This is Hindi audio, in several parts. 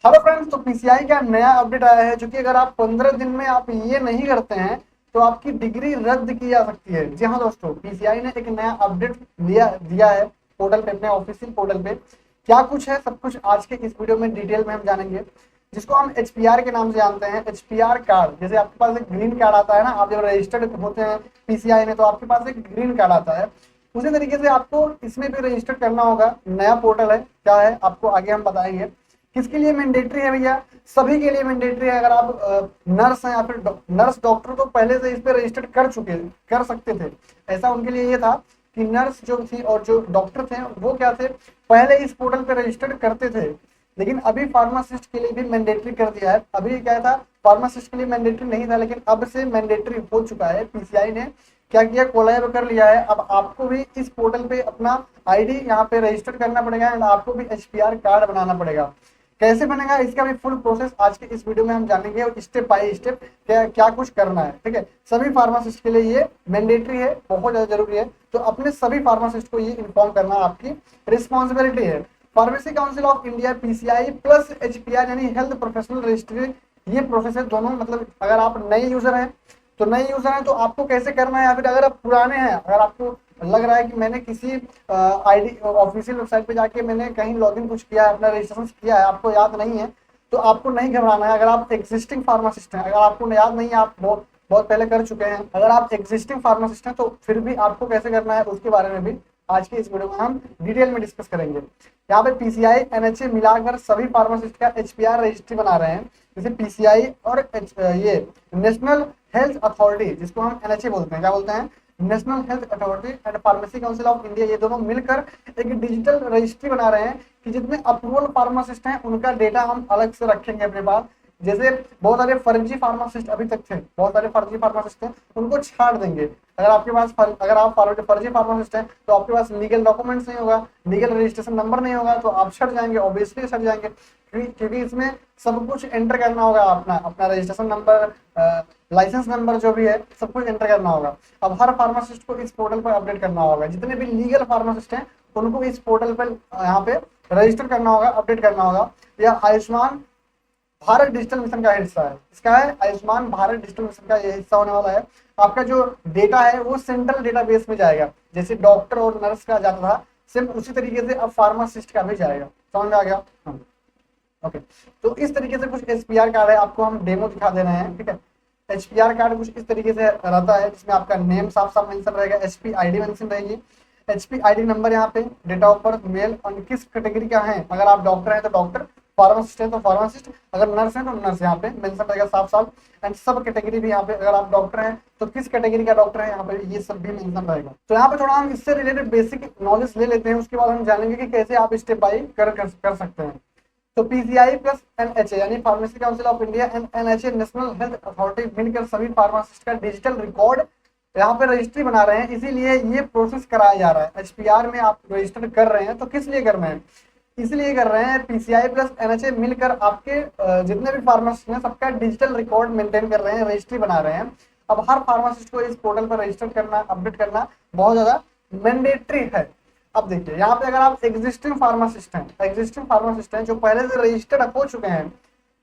हेलो फ्रेंड्स, तो पीसीआई का नया अपडेट आया है जो कि अगर आप 15 दिन में आप ये नहीं करते हैं तो आपकी डिग्री रद्द की जा सकती है। जी हाँ दोस्तों, पीसीआई ने एक नया अपडेट दिया है पोर्टल पे, अपने ऑफिशियल पोर्टल पे। क्या कुछ है सब कुछ आज के इस वीडियो में डिटेल में हम जानेंगे, जिसको हम एचपीआर के नाम से जानते हैं। एचपीआर कार्ड, जैसे आपके पास एक ग्रीन कार्ड आता है ना, आप जब रजिस्टर्ड होते हैं पीसीआई में तो आपके पास एक ग्रीन कार्ड आता है। उसी तरीके से आपको इसमें भी रजिस्टर करना होगा। नया पोर्टल है, क्या है आपको आगे हम बताएंगे। किसके लिए मैंडेटरी है भैया? सभी के लिए मैंडेटरी है। अगर आप नर्स हैं या फिर नर्स डॉक्टर तो पहले से इस पे रजिस्टर कर सकते थे। ऐसा उनके लिए ये था कि नर्स जो थी और जो डॉक्टर थे वो क्या थे, पहले इस पोर्टल पे रजिस्टर्ड करते थे। लेकिन अभी फार्मासिस्ट के लिए भी मैंडेटरी कर दिया है। अभी क्या था, फार्मासिस्ट के लिए मैंडेटरी नहीं था, लेकिन अब से मैंडेटरी हो चुका है। पीसीआई ने क्या किया, कोलैब कर लिया है। अब आपको भी इस पोर्टल पे अपना आईडी यहाँ पे रजिस्टर करना पड़ेगा एंड आपको भी एचपीआर कार्ड बनाना पड़ेगा। कैसे बनेगा इसका भी फुल प्रोसेस आज के इस वीडियो में हम जानेंगे और स्टेप बाय स्टेप क्या क्या कुछ करना है। ठीक है, सभी फार्मासिस्ट के लिए ये मैंडेटरी है, बहुत ज्यादा जरूरी है। तो अपने सभी फार्मासिस्ट को ये इन्फॉर्म करना आपकी रिस्पॉन्सिबिलिटी है। Pharmacy council of India PCI plus एचपीआर यानी हेल्थ प्रोफेशनल रजिस्ट्री, ये प्रोसेस है दोनों। मतलब अगर आप नए यूजर हैं तो आपको कैसे करना है, या फिर अगर आप पुराने हैं, अगर आपको लग रहा है कि मैंने किसी आईडी ऑफिशियल वेबसाइट पे जाके मैंने कहीं लॉगिन कुछ किया है, अपना रजिस्ट्रेशन किया है, आपको याद नहीं है तो आपको नहीं घबराना है। अगर आप एग्जिस्टिंग फार्मासिस्ट हैं, अगर आपको याद नहीं है, आप बहुत बहुत पहले कर चुके हैं, अगर आप एग्जिस्टिंग फार्मासिस्ट हैं तो फिर भी आपको कैसे करना है उसके बारे में भी आज के इस वीडियो में हम डिटेल में डिस्कस करेंगे। यहाँ पे पीसीआई एनएचए मिलाकर सभी फार्मासिस्ट का एचपीआर रजिस्ट्री बना रहे हैं। जैसे पीसीआई और ये नेशनल हेल्थ अथॉरिटी, जिसको हम एनएचए बोलते हैं, क्या बोलते हैं, national health authority and pharmacy council of India, ये दोनों मिलकर एक डिजिटल रजिस्ट्री बना रहे हैं कि जितने अप्रूवल फार्मासिस्ट हैं उनका डेटा हम अलग से रखेंगे अपने पास। जैसे बहुत सारे फर्जी फार्मासिस्ट अभी तक थे, बहुत सारे फर्जी फार्मासिस्ट थे, उनको छाड़ देंगे। अगर आपके पास अगर आप फर्जी फार्मासिस्ट हैं तो आपके पास लीगल डॉक्यूमेंट्स नहीं होगा, लीगल रजिस्ट्रेशन नंबर नहीं होगा, तो आप छट जाएंगे, ऑब्वियसली छट जाएंगे। क्योंकि इसमें सब कुछ एंटर करना होगा, अपना अपना रजिस्ट्रेशन नंबर, लाइसेंस नंबर जो भी है सब कुछ एंटर करना होगा। अब हर फार्मासिस्ट को इस पोर्टल पर अपडेट करना होगा। जितने भी लीगल फार्मासिस्ट हैं उनको इस पोर्टल पर यहाँ पे रजिस्टर करना होगा, अपडेट करना होगा। यह आयुष्मान भारत डिजिटल मिशन का हिस्सा है। इसका है आयुष्मान भारत डिजिटल मिशन का ये हिस्सा होने वाला है। आपका जो डेटा है वो सेंट्रल डेटाबेस में जाएगा। जैसे डॉक्टर और नर्स का जाता था, सेम उसी तरीके से अब फार्मासिस्ट का भी जाएगा। समझ में आ गया? ओके, तो इस तरीके से कुछ एचपीआर कार्ड है, आपको हम डेमो दिखा दे रहे हैं। ठीक है, एचपीआर कार्ड कुछ इस तरीके से रहता है, जिसमें आपका नेम साफ साफ मेंशन रहेगा, एचपी आईडी मेंशन रहेगी, एचपी आईडी नंबर, यहाँ पे डेट ऑफ बर्थ, मेल और किस कैटेगरी का है। अगर आप डॉक्टर हैं तो डॉक्टर, फार्मासिस्ट है तो फार्मासिस्ट, अगर नर्स है तो नर्स, यहाँ पे मेंशन रहेगा साफ साफ। एंड सब कैटेगरी भी यहाँ पे, अगर आप डॉक्टर हैं तो किस कैटेगरी का डॉक्टर है, यहाँ पे ये सब भी मेंशन रहेगा। तो यहाँ पे थोड़ा हम इससे रिलेटेड बेसिक नॉलेज ले लेते हैं, उसके बाद हम जानेंगे कि कैसे आप स्टेप बाय कर सकते हैं। तो पीसीआई प्लस एनएचए यानी pharmacy council of India and NHA national health authority मिलकर सभी फार्मासिस्ट का डिजिटल रिकॉर्ड यहाँ पे रजिस्ट्री बना रहे हैं। इसीलिए ये प्रोसेस कराया जा रहा है। एचपीआर में आप रजिस्टर कर रहे हैं तो किस लिए कर रहे हैं, इसलिए कर रहे हैं पीसीआई प्लस एनएचए मिलकर आपके जितने भी फार्मासिस्ट हैं सबका डिजिटल रिकॉर्ड मेंटेन कर रहे हैं, रजिस्ट्री बना रहे हैं। अब हर फार्मासिस्ट को इस पोर्टल पर रजिस्टर करना, अपडेट करना बहुत ज्यादा मैंडेटरी है। अब देखिए यहाँ पे अगर आप एग्जिस्टिंग फार्मासिस्ट हैं जो पहले से रजिस्टर्ड हो चुके हैं,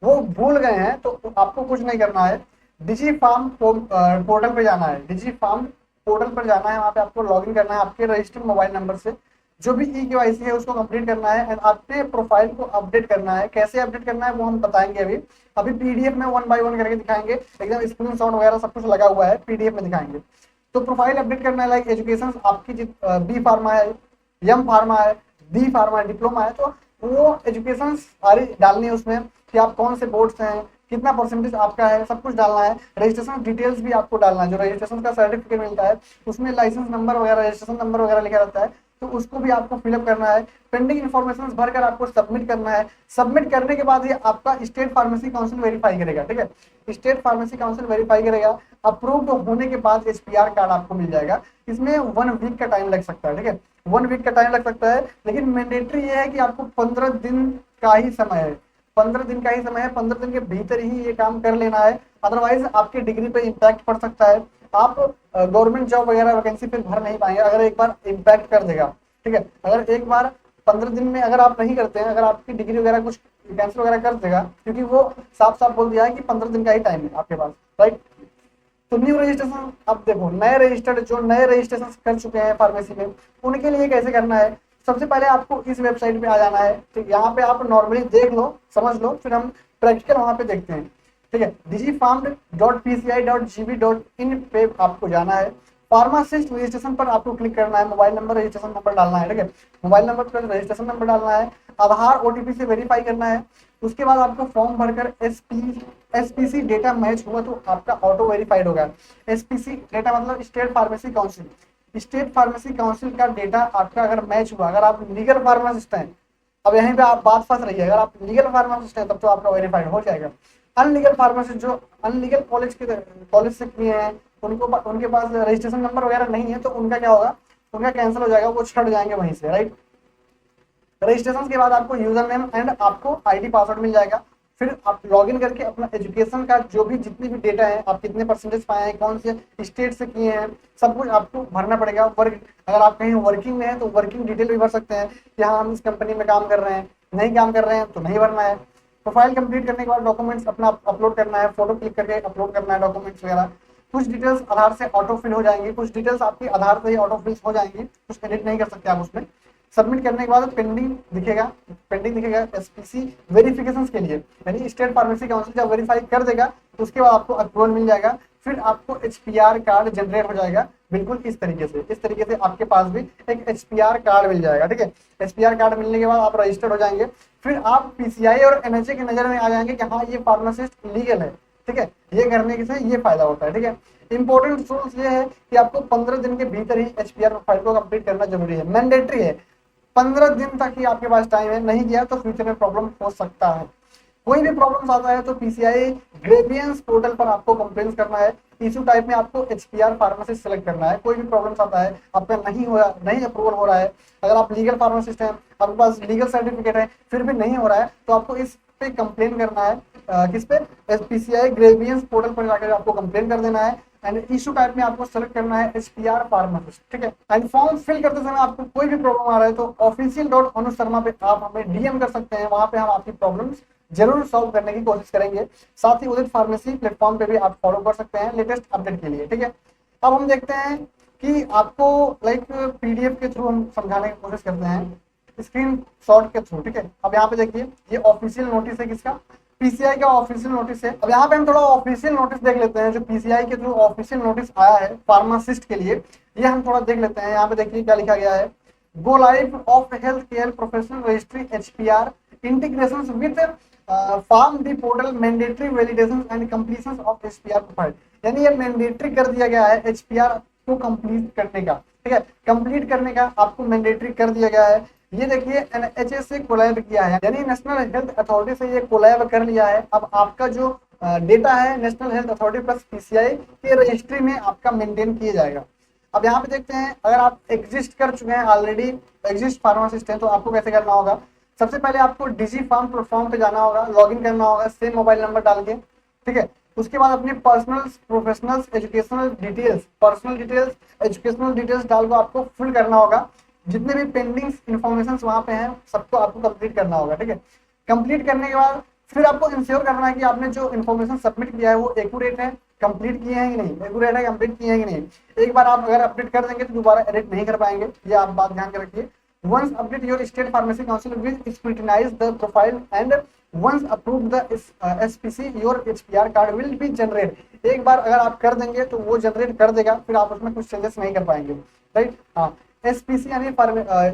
वो भूल गए हैं, तो आपको कुछ नहीं करना है। डिजी फार्म पोर्टल पे जाना है, डिजी फार्म पोर्टल पर जाना है, वहाँ पे आपको लॉगिन करना है आपके रजिस्टर्ड मोबाइल नंबर से। जो भी ई-केवाईसी है उसको कंप्लीट करना है एंड अपने प्रोफाइल को अपडेट करना है। कैसे अपडेट करना है वो हम बताएंगे अभी पीडीएफ में 1 बाय 1 करके दिखाएंगे, एकदम स्क्रीनशॉट वगैरह सब कुछ लगा हुआ है, पीडीएफ में दिखाएंगे। तो प्रोफाइल अपडेट करना है, लाइक एजुकेशन आपकी बी फार्मा है, एम फार्मा है, डी फार्मा है, डिप्लोमा है, तो वो एजुकेशन सारी डालनी है उसमें कि आप कौन से बोर्ड से हैं, कितना परसेंटेज आपका है, सब कुछ डालना है। रजिस्ट्रेशन डिटेल्स भी आपको डालना है, जो रजिस्ट्रेशन का सर्टिफिकेट मिलता है उसमें लाइसेंस नंबर वगैरह, रजिस्ट्रेशन नंबर वगैरह लिखा रहता है, तो उसको भी आपको फिलअप करना है। पेंडिंग इन्फॉर्मेशन भरकर आपको सबमिट करना है। सबमिट करने के बाद ये आपका स्टेट फार्मेसी काउंसिल वेरीफाई करेगा। ठीक है, स्टेट फार्मेसी काउंसिल वेरीफाई करेगा, अप्रूव्ड होने के बाद एचपीआर कार्ड आपको मिल जाएगा। इसमें 1 वीक का टाइम लग सकता है। ठीक है, 1 वीक का टाइम लग सकता है, लेकिन मैंडेटरी ये है कि आपको 15 दिन का ही समय है, 15 दिन का ही समय है, 15 दिन के भीतर ही ये काम कर लेना है। अदरवाइज आपकी डिग्री पे इम्पैक्ट पड़ सकता है, आप गवर्नमेंट जॉब वगैरह वैकेंसी फिर भर नहीं पाएंगे अगर एक बार इम्पैक्ट कर देगा। ठीक है, अगर एक बार 15 दिन में अगर आप नहीं करते हैं, अगर आपकी डिग्री वगैरह कुछ कैंसिल वगैरह कर देगा, क्योंकि वो साफ साफ बोल दिया है कि 15 दिन का ही टाइम है आपके पास, राइट। तो न्यू रजिस्ट्रेशन, अब देखो नए रजिस्टर्ड जो नए रजिस्ट्रेशन कर चुके हैं फार्मेसी में, उनके लिए कैसे करना है। सबसे पहले आपको इस वेबसाइट पे आ जाना है, तो यहाँ पे आप नॉर्मली देख लो, समझ लो, फिर हम प्रैक्टिकल वहाँ पे देखते हैं, ठीक है। digifarm.pci.gv.in पे आपको जाना है। फार्मासिस्ट रजिस्ट्रेशन पर आपको क्लिक करना है, मोबाइल नंबर रजिस्ट्रेशन नंबर डालना है, ठीक है। मोबाइल नंबर पर रजिस्ट्रेशन नंबर डालना है, आधार ओटीपी से वेरीफाई करना है। उसके बाद आपको फॉर्म भरकर एसपीसी डेटा मैच हुआ तो आपका ऑटो वेरीफाइड होगा। एसपीसी डेटा मतलब state pharmacy council, state pharmacy council का डेटा आपका अगर मैच हुआ, अगर आप लीगल फार्मासिस्ट हैं, अब यहीं पे आप बात फंस रही है, अगर आप लीगल फार्मासिस्ट हैं तब तो आपका वेरीफाइड हो जाएगा। अनलीगल फार्मासिस्ट जो अनलीगल कॉलेज से किए हैं, उनको उनके पास रजिस्ट्रेशन नंबर वगैरह नहीं है, तो उनका क्या होगा, उनका कैंसिल हो जाएगा, वो छट जाएंगे वहीं से, राइट। रजिस्ट्रेशन के बाद आपको यूजर नेम एंड आपको आईडी पासवर्ड मिल जाएगा। फिर आप लॉगिन करके अपना एजुकेशन का जो भी जितनी भी डेटा है, आप कितने परसेंटेज पाए हैं, कौन से स्टेट से किए हैं, सब कुछ आपको भरना पड़ेगा। वर्क अगर आप कहीं वर्किंग में हैं तो वर्किंग डिटेल भी भर सकते हैं कि हाँ हम इस कंपनी में काम कर रहे हैं, नहीं काम कर रहे हैं तो नहीं भरना है। प्रोफाइल कंप्लीट करने के बाद डॉक्यूमेंट्स अपना अपलोड करना है, फोटो क्लिक करके अपलोड करना है डॉक्यूमेंट्स वगैरह। कुछ डिटेल्स आधार से ऑटो फिल हो जाएंगी, कुछ डिटेल्स आपकी आधार से ही ऑटो फिल हो जाएंगी, कुछ एडिट नहीं कर सकते आप उसमें। सबमिट करने के बाद पेंडिंग दिखेगा, एसपीसी वेरिफिकेशन के लिए, यानी स्टेट फार्मेसी काउंसिल जब वेरीफाई कर देगा तो उसके बाद आपको अप्रूवल मिल जाएगा। फिर आपको एचपीआर कार्ड जनरेट हो जाएगा, बिल्कुल इस तरीके से आपके पास भी एक एचपीआर कार्ड मिल जाएगा, ठीक है। एचपीआर कार्ड मिलने के बाद आप रजिस्टर्ड हो जाएंगे। फिर आप पीसीआई और एनएचए की नजर में आ जाएंगे कि हाँ ये फार्मासिस्ट लीगल है, ठीक है। ये करने से ये फायदा होता है, ठीक है। इंपॉर्टेंट रूल्स ये है कि आपको 15 दिन के भीतर ही एचपीआर प्रोफाइल को कंप्लीट करना जरूरी है, मैंडेटरी है। 15 दिन तक ही आपके पास टाइम है, नहीं किया तो फ्यूचर में प्रॉब्लम हो सकता है। कोई भी प्रॉब्लम आता है तो पीसीआई ग्रेवियंस पोर्टल पर आपको कंप्लेन करना है। इशू टाइप में आपको एचपीआर फार्मासिस्ट सेलेक्ट करना है। कोई भी प्रॉब्लम आता है, आपका नहीं अप्रूवल हो रहा है, अगर आप लीगल फार्मासिस्ट हैं, आपके पास लीगल सर्टिफिकेट है, फिर भी नहीं हो रहा है, तो आपको इस पे कंप्लेन करना है। किस पे, पीसीआई ग्रेवियंस पोर्टल पर जाकर आपको कंप्लेन कर देना है। एंड इशू टाइप में आपको सेलेक्ट करना है एचपीआर फार्मासिस्ट, ठीक है। एंड फॉर्म फिल करते समय आपको कोई भी प्रॉब्लम आ रहा है तो official.अनुशर्मा पे आप हमें डीएम कर सकते हैं, वहां पे हम आपकी प्रॉब्लम्स जरूर सॉल्व करने की कोशिश करेंगे। साथ ही उदित फार्मेसी प्लेटफॉर्म पे भी आप फॉलो कर सकते हैं लेटेस्ट अपडेट के लिए, ठीक है। अब हम देखते हैं कि आपको लाइक पीडीएफ के थ्रू हम समझाने की कोशिश करते हैं, स्क्रीन शॉट के थ्रू, ठीक है। अब यहाँ पे देखिए ये ऑफिशियल नोटिस है, किसका, पीसीआई का ऑफिशियल नोटिस है। अब यहाँ पे हम थोड़ा ऑफिशियल नोटिस देख लेते हैं, जो पीसीआई के थ्रू ऑफिशियल नोटिस आया है फार्मासिस्ट के लिए, ये हम थोड़ा देख लेते हैं। यहाँ पे देखिए क्या लिखा गया है, go live of health care professional registry HPR integration with from the portal mandatory validation and completion of HPR profile, यानी ये मैंडेटरी कर दिया गया है एचपीआर को कंप्लीट करने का, ठीक है। कंप्लीट करने का आपको मैंडेटरी कर दिया गया है। ये देखिए एनएचए से कोलैब किया है, यानी नेशनल हेल्थ अथॉरिटी से ये कोलैब कर लिया है। अब आपका जो डेटा है national health authority plus PCI के रजिस्ट्री में आपका मेंटेन किया जाएगा। अब यहाँ पे देखते हैं, अगर आप एग्जिस्ट कर चुके हैं, ऑलरेडी एग्जिस्ट फार्मासिस्ट हैं, तो आपको कैसे करना होगा। सबसे पहले आपको डिजी फार्म प्लेटफॉर्म पे जाना होगा, लॉगिन करना होगा सेम मोबाइल नंबर डाल के, ठीक है। उसके बाद अपनी professional educational details educational details डाल को आपको फिल करना होगा। जितने भी पेंडिंग इन्फॉर्मेशन वहां पे हैं सबको आपको कंप्लीट करना होगा, ठीक है। कंप्लीट करने के बाद फिर आपको इंश्योर करना है कि आपने जो इन्फॉर्मेशन सबमिट किया है वो एक्यूरेट है, कंप्लीट किए हैं कि नहीं, एक्यूरेट है, कंप्लीट किए हैं कि नहीं। एक बार आप अगर अपडेट कर देंगे तो दोबारा एडिट नहीं कर पाएंगे, ये आप बात ध्यान के रखिए। Once update your state pharmacy council will scrutinize the profile and once approved the SPC your HPR card will be generate। एक बार अगर आप कर देंगे तो वो जनरेट कर देगा, फिर आप उसमें कुछ चेंजेस नहीं कर पाएंगे, राइट। हाँ, SPC यानी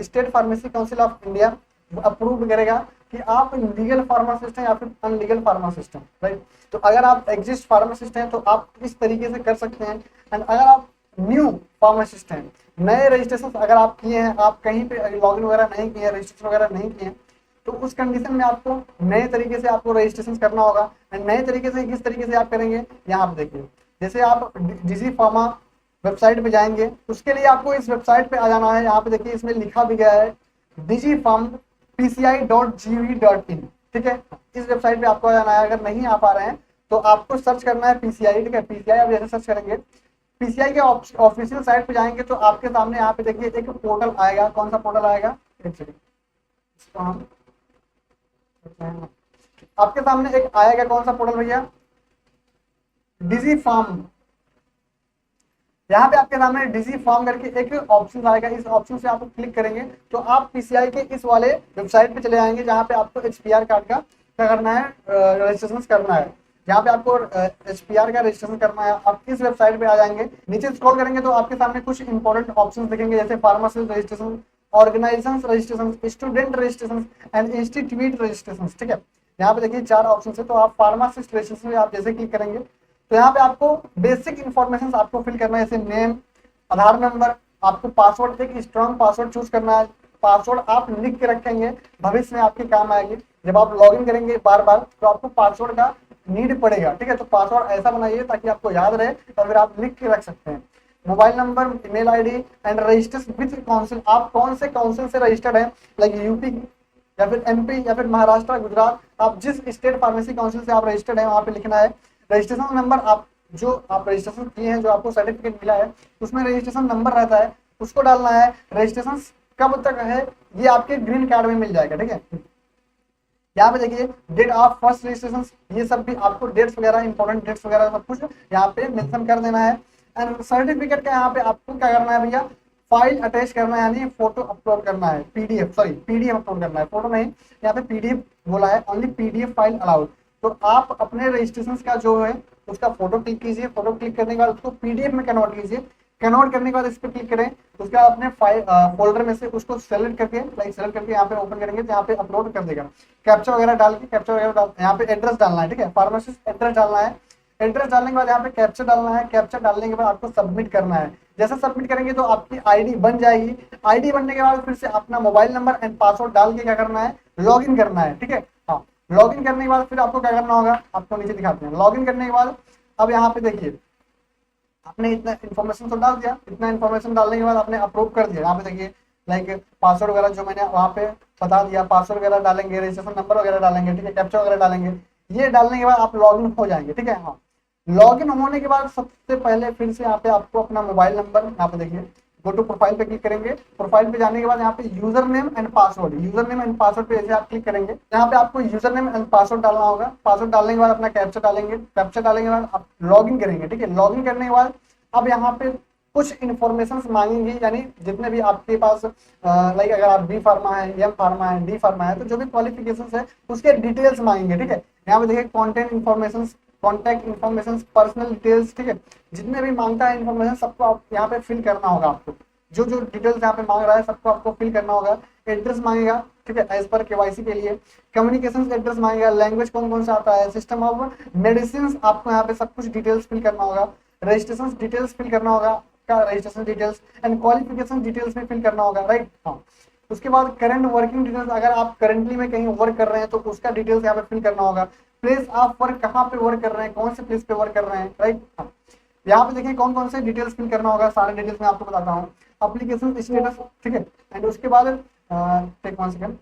state pharmacy council of India approve करेगा कि आप लीगल फार्मासिस्ट हैं या फिर अनलीगल फार्मासिस्ट हैं, राइट। तो अगर आप एग्जिस्ट फार्मासिस्ट हैं तो आप इस तरीके से कर सकते हैं। एंड अगर आप न्यू फार्मासिस्ट हैं, नए रजिस्ट्रेशन अगर आप किए हैं, आप कहीं पे लॉगिन वगैरह नहीं किए, रजिस्ट्रेशन वगैरह नहीं किए, तो उस कंडीशन में आपको नए तरीके से आपको रजिस्ट्रेशन करना होगा। एंड नए तरीके से किस तरीके से आप करेंगे, यहाँ आप देखिए, जैसे आप डिजी फार्मा वेबसाइट पे जाएंगे, उसके लिए आपको इस वेबसाइट पे आ जाना है। यहाँ पे देखिए इसमें लिखा भी गया है digifarm.pci.gv.in, ठीक है। इस वेबसाइट पे आपको आ जाना है। अगर नहीं आ पा रहे हैं तो आपको सर्च करना है पीसीआई, ठीक है। पीसीआई आप जैसे सर्च करेंगे, पीसीआई के ऑफिशियल साइट पे जाएंगे तो आपके सामने यहाँ पे देखिए एक पोर्टल आएगा। कौन सा पोर्टल आएगा, एक सेकंड, इसको हम आपके सामने एक आएगा कौन सा पोर्टल भैया, डिजी फॉर्म। यहाँ पे आपके सामने डिजी फॉर्म करके एक ऑप्शन आएगा, इस ऑप्शन से आप क्लिक करेंगे तो आप पीसीआई के इस वाले वेबसाइट पे चले आएंगे जहाँ पे आपको एचपीआर कार्ड का क्या करना है, रजिस्ट्रेशन करना है। यहाँ पे आपको एचपीआर का रजिस्ट्रेशन करना है। आप इस वेबसाइट पे आ जाएंगे, नीचे स्क्रॉल करेंगे तो आपके सामने कुछ इंपॉर्टेंट ऑप्शन दिखेंगे, जैसे pharmacist registration, organisation registration, student registration and institute registration. ठीक है, यहाँ पे देखिए 4 ऑप्शन है। तो आप फार्मासिस्ट रजिस्ट्रेशन आप जैसे क्लिक करेंगे तो यहाँ पे आपको बेसिक इन्फॉर्मेशन आपको फिल करना है, जैसे नेम, आधार नंबर, आपको पासवर्ड, एक स्ट्रॉन्ग पासवर्ड चूज करना है। पासवर्ड आप लिख के रखेंगे, भविष्य में आपके काम आएगी। जब आप लॉगिन करेंगे बार बार तो आपको पासवर्ड का नीड पड़ेगा। ठीक है, तो पासवर्ड ऐसा बनाइए ताकि आपको याद रहे और फिर आप लिख के रख सकते हैं। Mobile number, email ID and registered with council, आप कौन से काउंसिल से रजिस्टर्ड हैं, लाइक यूपी या फिर एमपी या फिर महाराष्ट्र, गुजरात, आप जिस स्टेट फार्मेसी काउंसिल से आप रजिस्टर्ड हैं वहां पे लिखना है। रजिस्ट्रेशन नंबर, आप जो आप रजिस्ट्रेशन किए हैं, जो आपको सर्टिफिकेट मिला है उसमें रजिस्ट्रेशन नंबर रहता है, उसको डालना है। रजिस्ट्रेशन कब तक है ये आपके ग्रीन कार्ड में मिल जाएगा। ठीक है, यहाँ पे देखिए डेट ऑफ फर्स्ट रजिस्ट्रेशन, ये सब भी आपको डेट्स वगैरह, इंपॉर्टेंट डेट्स वगैरह सब कुछ यहाँ पे मेंशन कर देना है। एंड सर्टिफिकेट का यहाँ पे आपको क्या करना है भैया, फाइल अटैच करना है, यानी फोटो अपलोड करना है, पीडीएफ अपलोड करना है, फोटो नहीं, यहाँ पे पीडीएफ बोला है, ओनली पीडीएफ फाइल अलाउड। तो आप अपने रजिस्ट्रेशन का जो है उसका फोटो क्लिक कीजिए, फोटो क्लिक करने के बाद उसको पीडीएफ में कन्वर्ट कीजिए। कन्वर्ट करने के बाद इस पर क्लिक करें, उसका अपने फाइल फोल्डर में से उसको सेलेक्ट करके, सेलेक्ट करके यहाँ पे ओपन करेंगे तो यहाँ पे अपलोड कर देगा। कैप्चा वगैरह डाल के, यहाँ पे एड्रेस डालना है। ठीक है, फार्मासिस्ट एड्रेस डालना है। एड्रेस डालने के बाद यहाँ पे कैप्चा डालना है। कैप्चा डालने के बाद आपको सबमिट करना है। जैसे सबमिट करेंगे तो आपकी आईडी बन जाएगी। आईडी बनने के बाद फिर से अपना मोबाइल नंबर एंड पासवर्ड डाल के क्या करना है, लॉगिन करना है। ठीक है, हाँ, लॉगिन करने के बाद फिर आपको क्या करना होगा, आपको नीचे दिखाते हैं। लॉगिन करने के बाद अब यहाँ पे देखिए आपने इतना इन्फॉर्मेशन तो डाल दिया, इतना इन्फॉर्मेशन डालने के बाद आपने अप्रूव कर दिया। यहाँ पे देखिए लाइक पासवर्ड वगैरह जो मैंने वहाँ पे बता दिया, पासवर्ड वगैरह डालेंगे, रजिस्ट्रेशन नंबर वगैरह डालेंगे। ठीक है, कैप्चा वगैरह डालेंगे। ये डालने के बाद आप लॉगिन हो जाएंगे। ठीक है, हाँ, लॉगिन होने के बाद सबसे पहले फिर से यहाँ पे आपको अपना मोबाइल नंबर, यहाँ पे देखिए गो टू प्रोफाइल पे क्लिक करेंगे। प्रोफाइल पे जाने के बाद यहाँ पे user name and password, user name and password पे जैसे आप क्लिक करेंगे यहाँ पे आपको यूजर नेम एंड पासवर्ड डालना होगा। पासवर्ड डालने के बाद अपना कैप्चा डालेंगे। कैप्चा डालने के बाद आप लॉगिन करेंगे। ठीक है, लॉगिन करने के बाद अब यहाँ पे कुछ इन्फॉर्मेशन मांगेंगी, यानी जितने भी आपके पास लाइक अगर आप बी फार्मा है, एम फार्मा है, डी फार्मा है, तो जो भी क्वालिफिकेशन है उसके डिटेल्स मांगेंगे। ठीक है, यहाँ पे देखिए content information, contact information, personal details. ठीक है, जितने भी मांगता है इन्फॉर्मेशन सबको आप यहाँ पे फिल करना होगा। आपको जो जो डिटेल्स यहाँ पे मांग रहा है सबको आपको फिल करना होगा। एड्रेस मांगेगा, ठीक है, एज पर केवाईसी के लिए। कम्युनिकेशन एड्रेस मांगेगा, लैंग्वेज कौन कौन सा आता है, सिस्टम ऑफ मेडिसिन, आपको यहाँ पे सब कुछ डिटेल्स फिल करना होगा। रजिस्ट्रेशन डिटेल्स फिल करना होगा, का registration details and qualification details में फिल करना होगा, राइट। हाँ, उसके बाद करंट वर्किंग डिटेल्स, अगर आप करंटली में कहीं वर्क कर रहे हैं तो उसका डिटेल्स यहाँ पे फिल करना होगा। प्लेस ऑफ वर्क, कहाँ पे वर्क कर रहे हैं, कौन से प्लेस पे वर्क कर रहे हैं, राइट। हाँ, यहाँ पे देखिए कौन कौन से डिटेल्स फिल करना होगा, सारे डिटेल्स मैं आपको बताता हूँ। एप्लीकेशन स्टेटस, ठीक है, एंड उसके बाद take 1 second,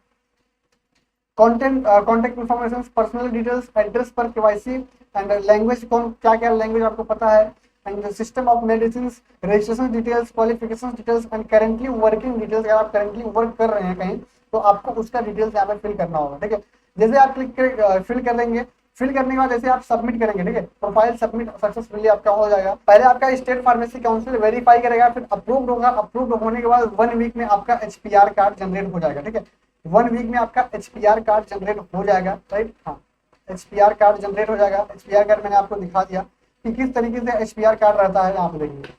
contact information, personal details, address पर केवाईसी एंड लैंग्वेज, कौन क्या क्या लैंग्वेज आपको पता है, and system of medicine, registration details, qualification details and currently working details. अगर आप करेंटली वर्क कर रहे हैं कहीं तो आपको उसका डिटेल्स यहाँ पे फिल करना होगा। ठीक है, जैसे आप क्लिक फिल कर लेंगे, फिल करने के बाद जैसे आप सबमिट करेंगे, ठीक है, प्रोफाइल सबमिट सक्सेसफुली आपका हो जाएगा। पहले आपका स्टेट फार्मेसी काउंसिल वेरीफाई करेगा, फिर अप्रूव्ड होगा। अप्रूव्ड होने के बाद 1 वीक में आपका एचपीआर कार्ड जनरेट हो जाएगा। ठीक है, 1 वीक में आपका एचपीआर कार्ड जनरेट हो जाएगा, राइट। हाँ, एचपीआर कार्ड जनरेट हो जाएगा। एचपीआर कार्ड मैंने आपको दिखा दिया कि किस तरीके से एचपीआर कार्ड रहता है। यहाँ पे देखिए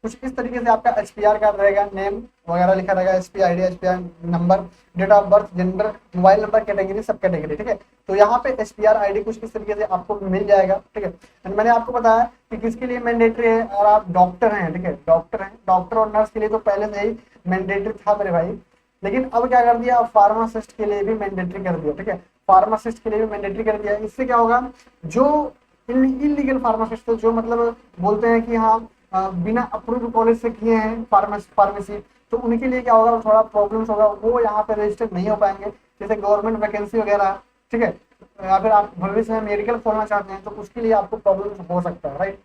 कुछ इस तरीके से आपका एचपीआर कार्ड रहेगा, नेम वगैरह लिखा रहेगा, HP ID, HPR number, date of birth, gender, mobile number, category, sub category. ठीक है, तो यहाँ पे एचपीआर आईडी कुछ इस तरीके से आपको मिल जाएगा। ठीक है, एंड मैंने आपको बताया कि किसके लिए मैंडेटरी है, और आप डॉक्टर हैं, ठीक है, डॉक्टर हैं, डॉक्टर और नर्स के लिए तो पहले से ही मैंडेटरी था मेरे भाई, लेकिन अब क्या कर दिया, फार्मासिस्ट के लिए भी मैंडेटरी कर दिया। ठीक है, फार्मासिस्ट के लिए भी मैंडेटरी कर दिया। इससे क्या होगा, जो इलीगल फार्मासिस्ट, जो मतलब बोलते हैं कि हाँ बिना अप्रूव्ड कॉलेज से किए हैं फार्मेसी, तो उनके लिए क्या होगा, थोड़ा प्रॉब्लम्स होगा, वो यहाँ पे रजिस्टर नहीं हो पाएंगे। जैसे गवर्नमेंट वैकेंसी वगैरह, ठीक है, या फिर आप भविष्य में मेडिकल खोलना चाहते हैं तो उसके लिए आपको प्रॉब्लम हो सकता है, राइट।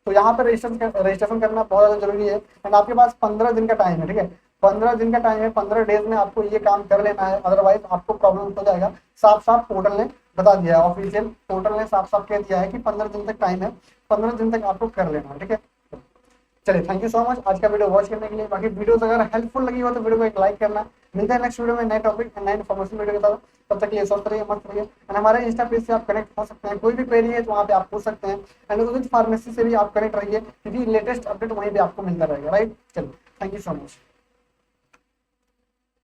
तो यहाँ पे रजिस्ट्रेशन करना बहुत ज़्यादा जरूरी है। एंड आपके पास 15 दिन का टाइम है। ठीक है, 15 दिन का टाइम है, 15 डेज में आपको ये काम कर लेना है, अदरवाइज आपको प्रॉब्लम हो जाएगा। साफ साफ पोर्टल ने बता दिया है, ऑफिशियल पोर्टल ने साफ साफ कह दिया है कि 15 दिन तक टाइम है, 15 दिन तक आपको कर लेना है, ठीक है। चलिए, थैंक यू सो मच आज का वीडियो वॉच करने के लिए। बाकी वीडियोस अगर हेल्पफुल लगी हो तो वीडियो को एक लाइक करना। मिलता है नेक्स्ट वीडियो में नए टॉपिक नए इन्फॉर्मेशन वीडियो के साथ। तब तक के लिए स्वस्थ रहिए, मस्त रहिए। एंड हमारे इंस्टा पेज से आप कनेक्ट हो सकते हैं, कोई भी क्वेरी है तो वहाँ पे आप पूछ सकते हैं। एंड उदित फार्मेसी से भी आप कनेक्ट रहिए, क्योंकि लेटेस्ट अपडेट वहीं पे आपको मिलता रहेगा, राइट। चलिए, थैंक यू सो मच।